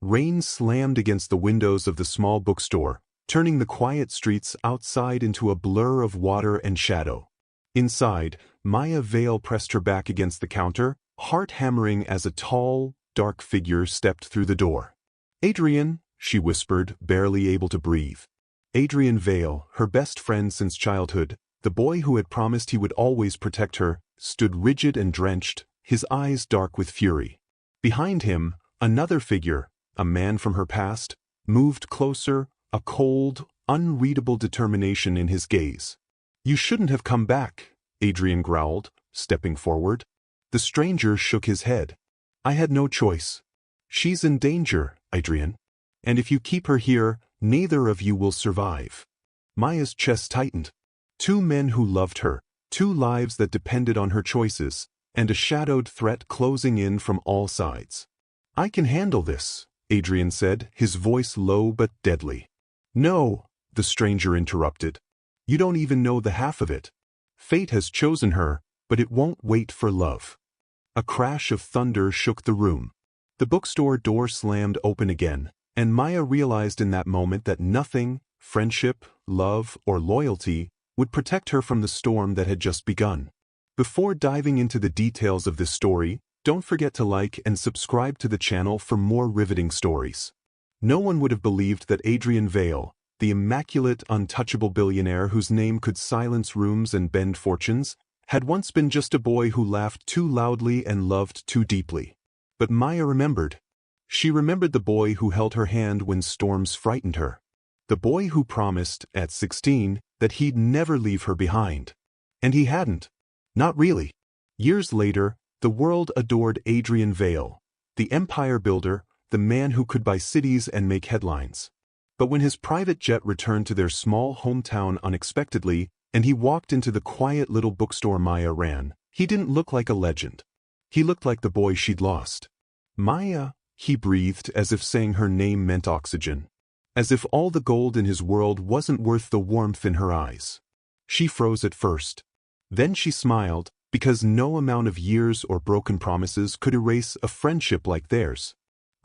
Rain slammed against the windows of the small bookstore, turning the quiet streets outside into a blur of water and shadow. Inside, Maya Vale pressed her back against the counter, heart hammering as a tall, dark figure stepped through the door. "Adrian," she whispered, barely able to breathe. Adrian Vale, her best friend since childhood, the boy who had promised he would always protect her, stood rigid and drenched, his eyes dark with fury. Behind him, another figure, a man from her past, moved closer, a cold, unreadable determination in his gaze. "You shouldn't have come back," Adrian growled, stepping forward. The stranger shook his head. "I had no choice. She's in danger, Adrian. And if you keep her here, neither of you will survive." Maya's chest tightened. Two men who loved her, two lives that depended on her choices, and a shadowed threat closing in from all sides. "I can handle this," Adrian said, his voice low but deadly. "No," the stranger interrupted. "You don't even know the half of it. Fate has chosen her, but it won't wait for love." A crash of thunder shook the room. The bookstore door slammed open again, and Maya realized in that moment that nothing, friendship, love, or loyalty, would protect her from the storm that had just begun. Before diving into the details of this story, don't forget to like and subscribe to the channel for more riveting stories. No one would have believed that Adrian Vale, the immaculate, untouchable billionaire whose name could silence rooms and bend fortunes, had once been just a boy who laughed too loudly and loved too deeply. But Maya remembered. She remembered the boy who held her hand when storms frightened her. The boy who promised, at 16, that he'd never leave her behind. And he hadn't. Not really. Years later, the world adored Adrian Vale, the empire builder, the man who could buy cities and make headlines. But when his private jet returned to their small hometown unexpectedly, and he walked into the quiet little bookstore Maya ran, he didn't look like a legend. He looked like the boy she'd lost. "Maya," he breathed as if saying her name meant oxygen. As if all the gold in his world wasn't worth the warmth in her eyes. She froze at first. Then she smiled, because no amount of years or broken promises could erase a friendship like theirs.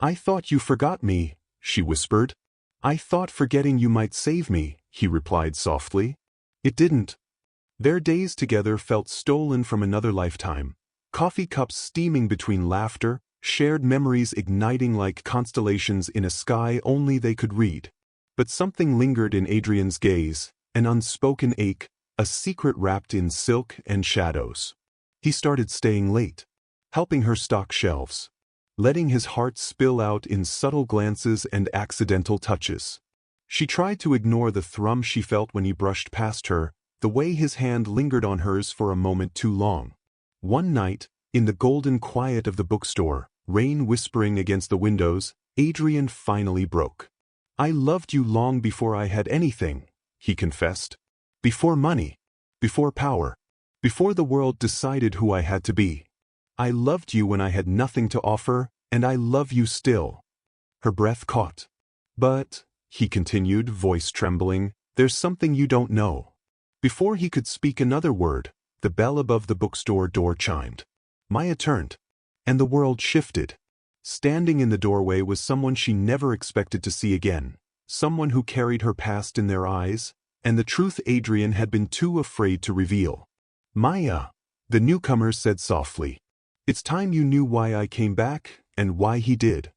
"I thought you forgot me," she whispered. "I thought forgetting you might save me," he replied softly. It didn't. Their days together felt stolen from another lifetime, coffee cups steaming between laughter, shared memories igniting like constellations in a sky only they could read. But something lingered in Adrian's gaze, an unspoken ache, a secret wrapped in silk and shadows. He started staying late, helping her stock shelves, letting his heart spill out in subtle glances and accidental touches. She tried to ignore the thrum she felt when he brushed past her, the way his hand lingered on hers for a moment too long. One night, in the golden quiet of the bookstore, rain whispering against the windows, Adrian finally broke. "I loved you long before I had anything," he confessed. "Before money, before power, before the world decided who I had to be. I loved you when I had nothing to offer, and I love you still." Her breath caught. "But," he continued, voice trembling, "there's something you don't know." Before he could speak another word, the bell above the bookstore door chimed. Maya turned, and the world shifted. Standing in the doorway was someone she never expected to see again, someone who carried her past in their eyes, and the truth Adrian had been too afraid to reveal. "Maya," the newcomer said softly, "it's time you knew why I came back, and why he did."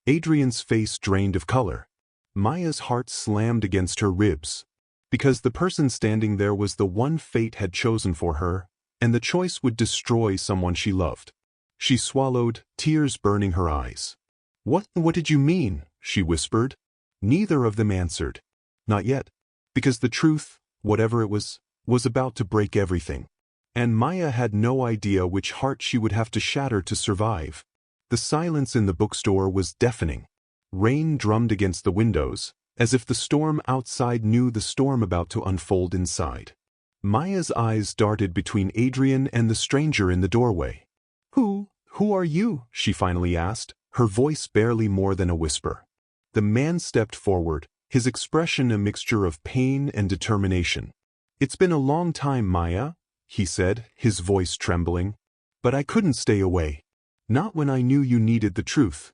Adrian's face drained of color. Maya's heart slammed against her ribs. Because the person standing there was the one fate had chosen for her, and the choice would destroy someone she loved. She swallowed, tears burning her eyes. What did you mean?" she whispered. Neither of them answered. Not yet. Because the truth, whatever it was about to break everything. And Maya had no idea which heart she would have to shatter to survive. The silence in the bookstore was deafening. Rain drummed against the windows, as if the storm outside knew the storm about to unfold inside. Maya's eyes darted between Adrian and the stranger in the doorway. Who are you?" she finally asked, her voice barely more than a whisper. The man stepped forward, his expression a mixture of pain and determination. "It's been a long time, Maya," he said, his voice trembling. "But I couldn't stay away. Not when I knew you needed the truth."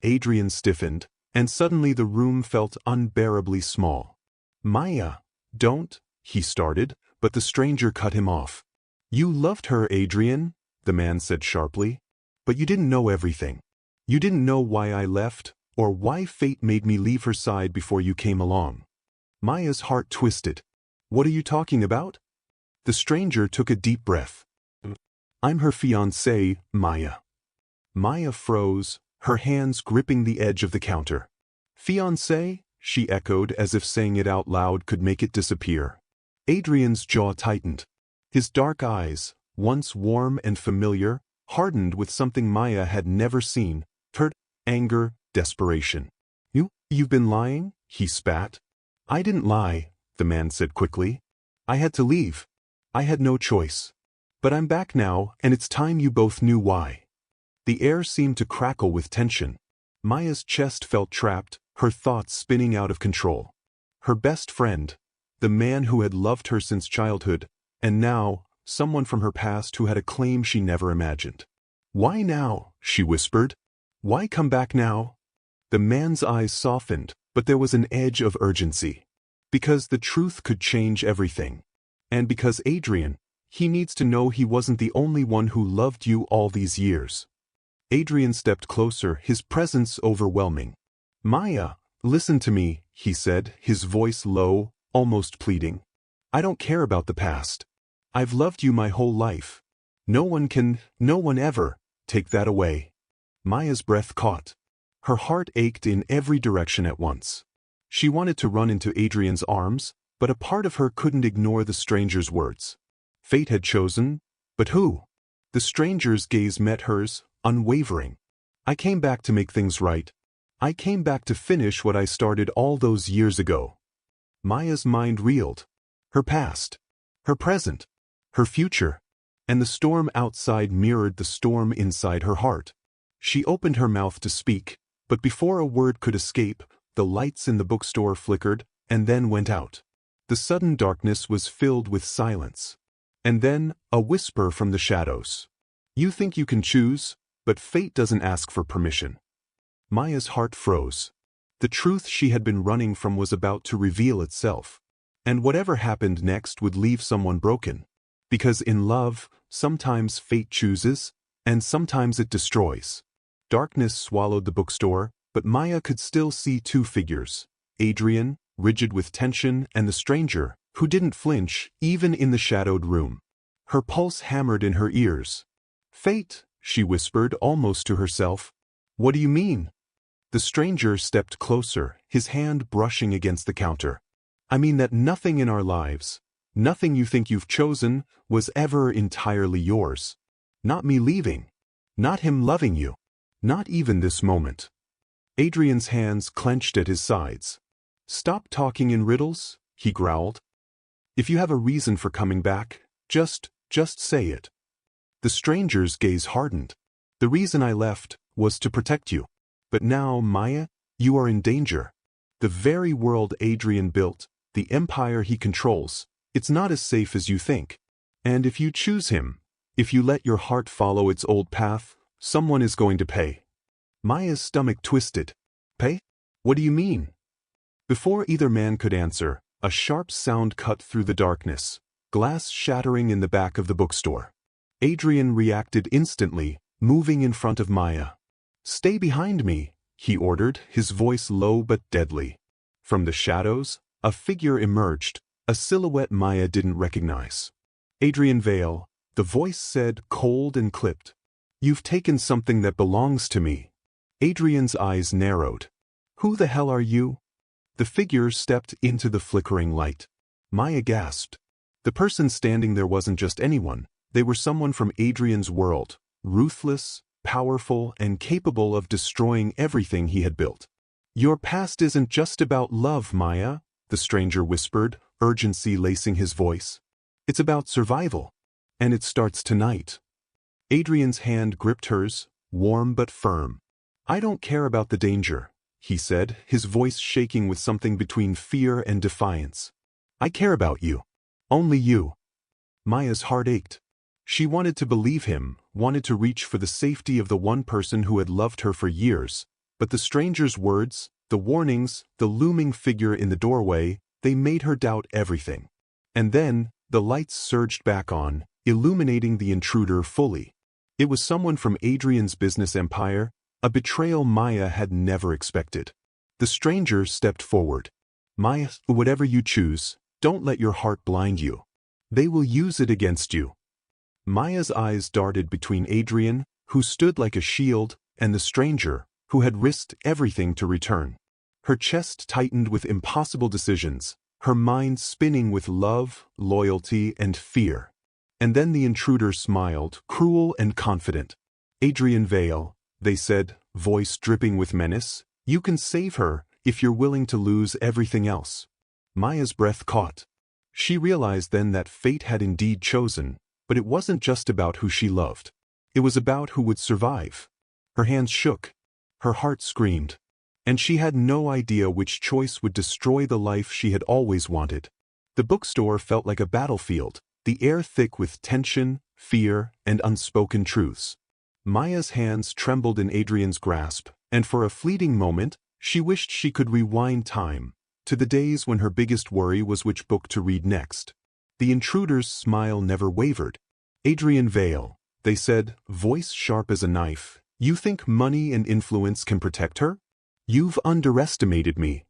Adrian stiffened, and suddenly the room felt unbearably small. Maya, don't, he started, but the stranger cut him off. You loved her, Adrian, the man said sharply. But you didn't know everything. You didn't know why I left, or why fate made me leave her side before you came along. Maya's heart twisted. What are you talking about? The stranger took a deep breath. I'm her fiancée, Maya. Maya froze, her hands gripping the edge of the counter. Fiancé? She echoed as if saying it out loud could make it disappear. Adrian's jaw tightened. His dark eyes, once warm and familiar, hardened with something Maya had never seen: hurt, anger, desperation. You've been lying? He spat. I didn't lie, the man said quickly. I had to leave. I had no choice. But I'm back now, and it's time you both knew why. The air seemed to crackle with tension. Maya's chest felt trapped, her thoughts spinning out of control. Her best friend, the man who had loved her since childhood, and now, someone from her past who had a claim she never imagined. Why now? She whispered. Why come back now? The man's eyes softened, but there was an edge of urgency. Because the truth could change everything. And because Adrian, he needs to know he wasn't the only one who loved you all these years. Adrian stepped closer, his presence overwhelming. Maya, listen to me, he said, his voice low, almost pleading. I don't care about the past. I've loved you my whole life. No one ever, take that away. Maya's breath caught. Her heart ached in every direction at once. She wanted to run into Adrian's arms, but a part of her couldn't ignore the stranger's words. Fate had chosen, but who? The stranger's gaze met hers, unwavering. I came back to make things right. I came back to finish what I started all those years ago. Maya's mind reeled. Her past. Her present. Her future. And the storm outside mirrored the storm inside her heart. She opened her mouth to speak, but before a word could escape, the lights in the bookstore flickered, and then went out. The sudden darkness was filled with silence. And then, a whisper from the shadows. You think you can choose, but fate doesn't ask for permission. Maya's heart froze. The truth she had been running from was about to reveal itself. And whatever happened next would leave someone broken. Because in love, sometimes fate chooses, and sometimes it destroys. Darkness swallowed the bookstore, but Maya could still see two figures. Adrian, rigid with tension, and the stranger, who didn't flinch, even in the shadowed room. Her pulse hammered in her ears. Fate, she whispered almost to herself. What do you mean? The stranger stepped closer, his hand brushing against the counter. I mean that nothing in our lives, nothing you think you've chosen, was ever entirely yours. Not me leaving. Not him loving you. Not even this moment. Adrian's hands clenched at his sides. Stop talking in riddles, he growled. If you have a reason for coming back, just say it. The stranger's gaze hardened. The reason I left was to protect you. But now, Maya, you are in danger. The very world Adrian built, the empire he controls, it's not as safe as you think. And if you choose him, if you let your heart follow its old path, someone is going to pay. Maya's stomach twisted. Pay? What do you mean? Before either man could answer, a sharp sound cut through the darkness, glass shattering in the back of the bookstore. Adrian reacted instantly, moving in front of Maya. Stay behind me, he ordered, his voice low but deadly. From the shadows, a figure emerged, a silhouette Maya didn't recognize. Adrian Vale, the voice said, cold and clipped. You've taken something that belongs to me. Adrian's eyes narrowed. Who the hell are you? The figure stepped into the flickering light. Maya gasped. The person standing there wasn't just anyone, they were someone from Adrian's world, ruthless, powerful, and capable of destroying everything he had built. Your past isn't just about love, Maya, the stranger whispered, urgency lacing his voice. It's about survival. And it starts tonight. Adrian's hand gripped hers, warm but firm. I don't care about the danger, he said, his voice shaking with something between fear and defiance. I care about you. Only you. Maya's heart ached. She wanted to believe him, wanted to reach for the safety of the one person who had loved her for years, But the stranger's words, the warnings, the looming figure in the doorway, they made her doubt everything. And then, the lights surged back on, illuminating the intruder fully. It was someone from Adrian's business empire, a betrayal Maya had never expected. The stranger stepped forward. Maya, whatever you choose, don't let your heart blind you. They will use it against you. Maya's eyes darted between Adrian, who stood like a shield, and the stranger, who had risked everything to return. Her chest tightened with impossible decisions, her mind spinning with love, loyalty, and fear. And then the intruder smiled, cruel and confident. Adrian Vale, they said, voice dripping with menace, you can save her if you're willing to lose everything else. Maya's breath caught. She realized then that fate had indeed chosen, but it wasn't just about who she loved. It was about who would survive. Her hands shook. Her heart screamed. And she had no idea which choice would destroy the life she had always wanted. The bookstore felt like a battlefield, the air thick with tension, fear, and unspoken truths. Maya's hands trembled in Adrian's grasp, and for a fleeting moment, she wished she could rewind time, to the days when her biggest worry was which book to read next. The intruder's smile never wavered. Adrian Vale, they said, voice sharp as a knife, you think money and influence can protect her? You've underestimated me.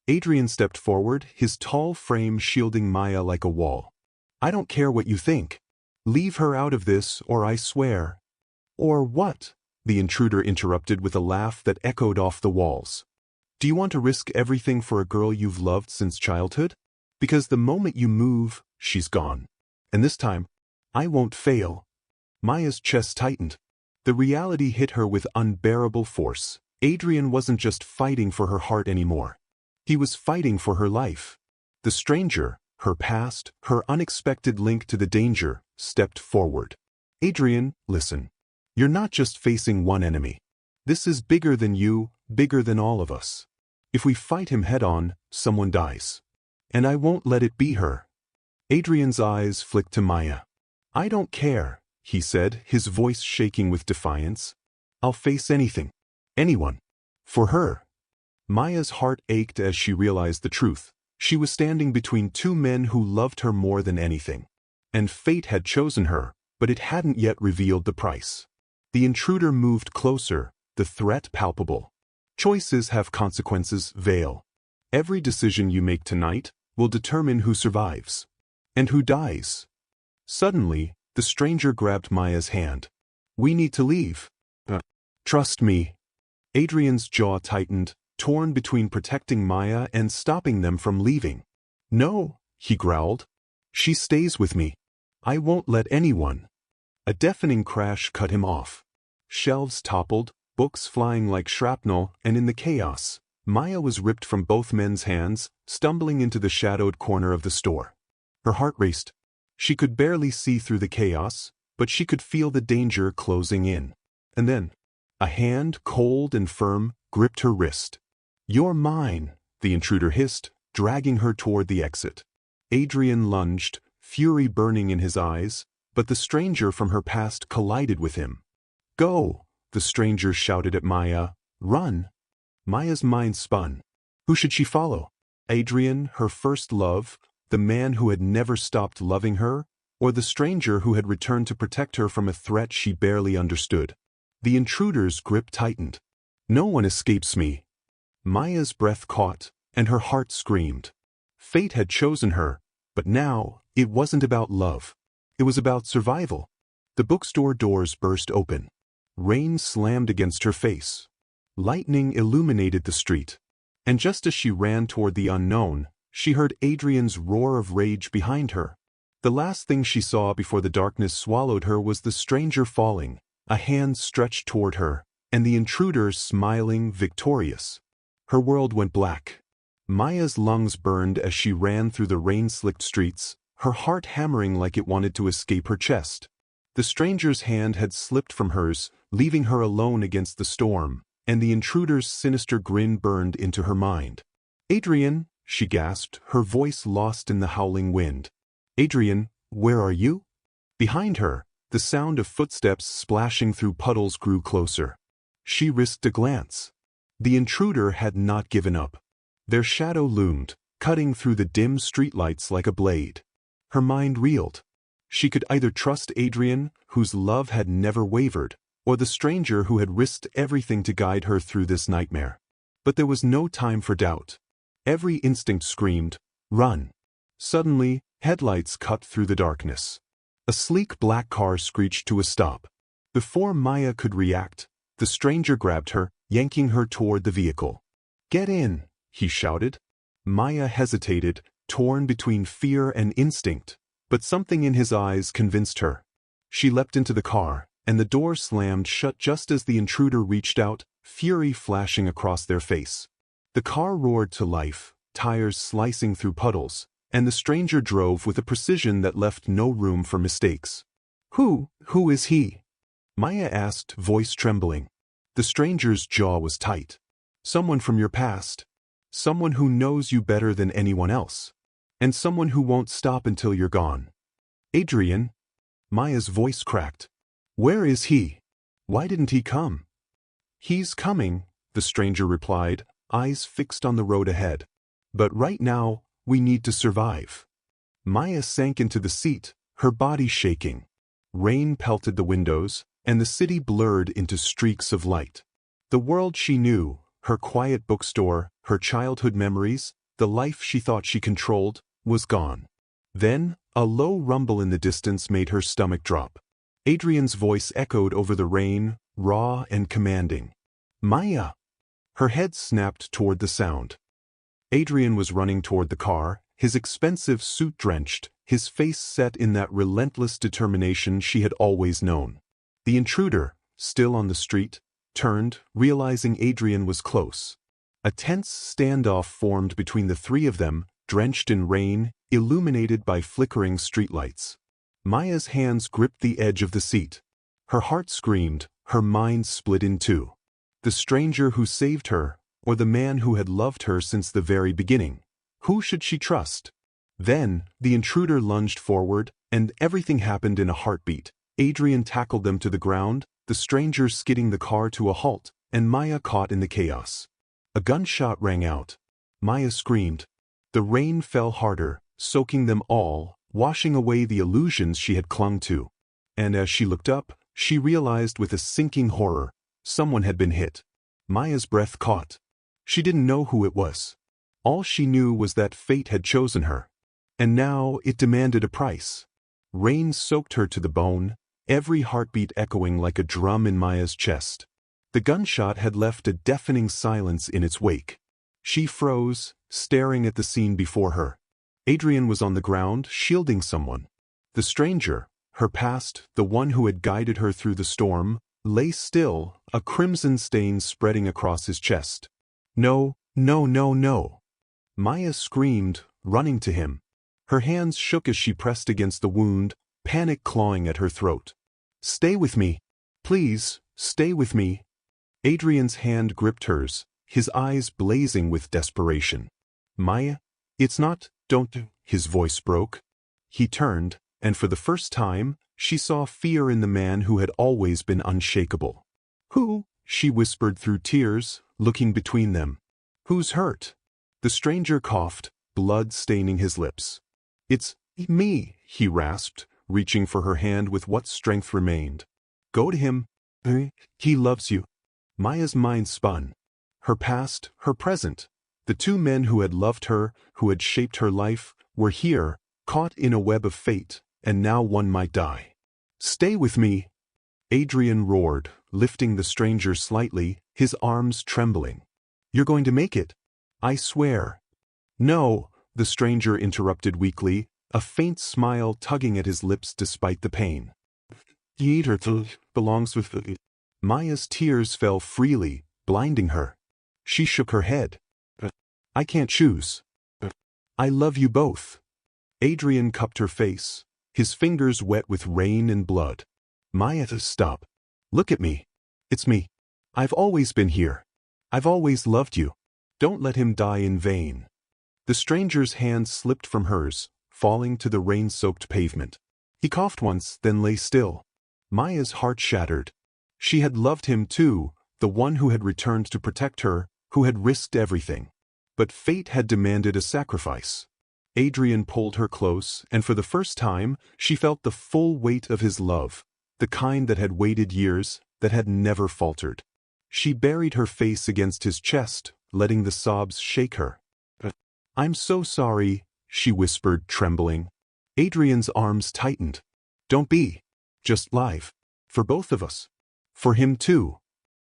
Adrian stepped forward, his tall frame shielding Maya like a wall. I don't care what you think. Leave her out of this, or I swear. Or what? The intruder interrupted with a laugh that echoed off the walls. Do you want to risk everything for a girl you've loved since childhood? Because the moment you move, she's gone. And this time, I won't fail. Maya's chest tightened. The reality hit her with unbearable force. Adrian wasn't just fighting for her heart anymore. He was fighting for her life. The stranger, her past, her unexpected link to the danger, stepped forward. Adrian, listen. You're not just facing one enemy. This is bigger than you, bigger than all of us. If we fight him head-on, someone dies. And I won't let it be her. Adrian's eyes flicked to Maya. I don't care, he said, his voice shaking with defiance. I'll face anything. Anyone. For her. Maya's heart ached as she realized the truth. She was standing between two men who loved her more than anything. And fate had chosen her, but it hadn't yet revealed the price. The intruder moved closer, the threat palpable. Choices have consequences, Vale. Every decision you make tonight will determine who survives. And who dies. Suddenly, the stranger grabbed Maya's hand. We need to leave. Trust me. Adrian's jaw tightened, torn between protecting Maya and stopping them from leaving. No, he growled. She stays with me. I won't let anyone. A deafening crash cut him off. Shelves toppled, books flying like shrapnel, and in the chaos, Maya was ripped from both men's hands, stumbling into the shadowed corner of the store. Her heart raced. She could barely see through the chaos, but she could feel the danger closing in. And then, a hand, cold and firm, gripped her wrist. You're mine, the intruder hissed, dragging her toward the exit. Adrian lunged, fury burning in his eyes, but the stranger from her past collided with him. Go, the stranger shouted at Maya. Run. Maya's mind spun. Who should she follow? Adrian, her first love, the man who had never stopped loving her, or the stranger who had returned to protect her from a threat she barely understood? The intruder's grip tightened. No one escapes me. Maya's breath caught, and her heart screamed. Fate had chosen her, but now, it wasn't about love. It was about survival. The bookstore doors burst open. Rain slammed against her face. Lightning illuminated the street. And just as she ran toward the unknown, she heard Adrian's roar of rage behind her. The last thing she saw before the darkness swallowed her was the stranger falling, a hand stretched toward her, and the intruder smiling, victorious. Her world went black. Maya's lungs burned as she ran through the rain-slicked streets, her heart hammering like it wanted to escape her chest. The stranger's hand had slipped from hers, leaving her alone against the storm, and the intruder's sinister grin burned into her mind. Adrian, she gasped, her voice lost in the howling wind. Adrian, where are you? Behind her, the sound of footsteps splashing through puddles grew closer. She risked a glance. The intruder had not given up. Their shadow loomed, cutting through the dim streetlights like a blade. Her mind reeled. She could either trust Adrian, whose love had never wavered, or the stranger who had risked everything to guide her through this nightmare. But there was no time for doubt. Every instinct screamed, "Run!" Suddenly, headlights cut through the darkness. A sleek black car screeched to a stop. Before Maya could react, the stranger grabbed her, yanking her toward the vehicle. "Get in!" he shouted. Maya hesitated, torn between fear and instinct, but something in his eyes convinced her. She leapt into the car, and the door slammed shut just as the intruder reached out, fury flashing across their face. The car roared to life, tires slicing through puddles, and the stranger drove with a precision that left no room for mistakes. Who is he?" Maya asked, voice trembling. The stranger's jaw was tight. "Someone from your past. Someone who knows you better than anyone else. And someone who won't stop until you're gone." "Adrian?" Maya's voice cracked. "Where is he? Why didn't he come?" "He's coming," the stranger replied, eyes fixed on the road ahead. "But right now, we need to survive." Maya sank into the seat, her body shaking. Rain pelted the windows, and the city blurred into streaks of light. The world she knew, her quiet bookstore, her childhood memories, the life she thought she controlled, was gone. Then, a low rumble in the distance made her stomach drop. Adrian's voice echoed over the rain, raw and commanding. "Maya!" Her head snapped toward the sound. Adrian was running toward the car, his expensive suit drenched, his face set in that relentless determination she had always known. The intruder, still on the street, turned, realizing Adrian was close. A tense standoff formed between the three of them, drenched in rain, illuminated by flickering streetlights. Maya's hands gripped the edge of the seat. Her heart screamed, her mind split in two. The stranger who saved her, or the man who had loved her since the very beginning? Who should she trust? Then, the intruder lunged forward, and everything happened in a heartbeat. Adrian tackled them to the ground, the stranger skidding the car to a halt, and Maya caught in the chaos. A gunshot rang out. Maya screamed. The rain fell harder, soaking them all, washing away the illusions she had clung to. And as she looked up, she realized with a sinking horror, someone had been hit. Maya's breath caught. She didn't know who it was. All she knew was that fate had chosen her. And now it demanded a price. Rain soaked her to the bone, every heartbeat echoing like a drum in Maya's chest. The gunshot had left a deafening silence in its wake. She froze, staring at the scene before her. Adrian was on the ground, shielding someone. The stranger, her past, the one who had guided her through the storm, lay still, a crimson stain spreading across his chest. "No, no, no, no!" Maya screamed, running to him. Her hands shook as she pressed against the wound, panic clawing at her throat. "Stay with me. Please, stay with me." Adrian's hand gripped hers, his eyes blazing with desperation. "Maya, it's not, don't," his voice broke. He turned, and for the first time, she saw fear in the man who had always been unshakable. "Who?" she whispered through tears, looking between them. "Who's hurt?" The stranger coughed, blood staining his lips. "It's me," he rasped, reaching for her hand with what strength remained. "Go to him. He loves you." Maya's mind spun. Her past, her present. The two men who had loved her, who had shaped her life, were here, caught in a web of fate, and now one might die. "Stay with me!" Adrian roared, lifting the stranger slightly, his arms trembling. "You're going to make it. I swear." "No," the stranger interrupted weakly, a faint smile tugging at his lips despite the pain. "Either belongs with the—" Maya's tears fell freely, blinding her. She shook her head. "I can't choose. I love you both." Adrian cupped her face, his fingers wet with rain and blood. "Maya, stop. Look at me. It's me. I've always been here. I've always loved you. Don't let him die in vain." The stranger's hand slipped from hers, falling to the rain-soaked pavement. He coughed once, then lay still. Maya's heart shattered. She had loved him too, the one who had returned to protect her, who had risked everything. But fate had demanded a sacrifice. Adrian pulled her close, and for the first time, she felt the full weight of his love, the kind that had waited years, that had never faltered. She buried her face against his chest, letting the sobs shake her. "I'm so sorry," she whispered, trembling. Adrian's arms tightened. "Don't be. Just live. For both of us. For him too."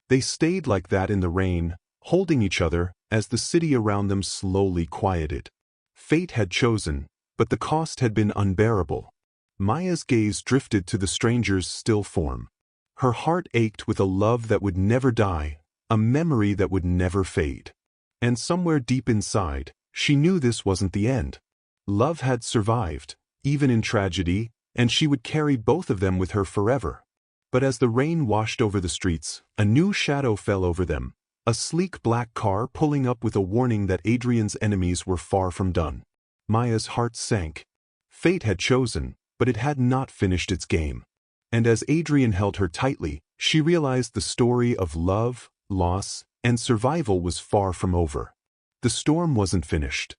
They stayed like that in the rain, holding each other, as the city around them slowly quieted. Fate had chosen, but the cost had been unbearable. Maya's gaze drifted to the stranger's still form. Her heart ached with a love that would never die, a memory that would never fade. And somewhere deep inside, she knew this wasn't the end. Love had survived, even in tragedy, and she would carry both of them with her forever. But as the rain washed over the streets, a new shadow fell over them, a sleek black car pulling up with a warning that Adrian's enemies were far from done. Maya's heart sank. Fate had chosen, but it had not finished its game. And as Adrian held her tightly, she realized the story of love, loss, and survival was far from over. The storm wasn't finished.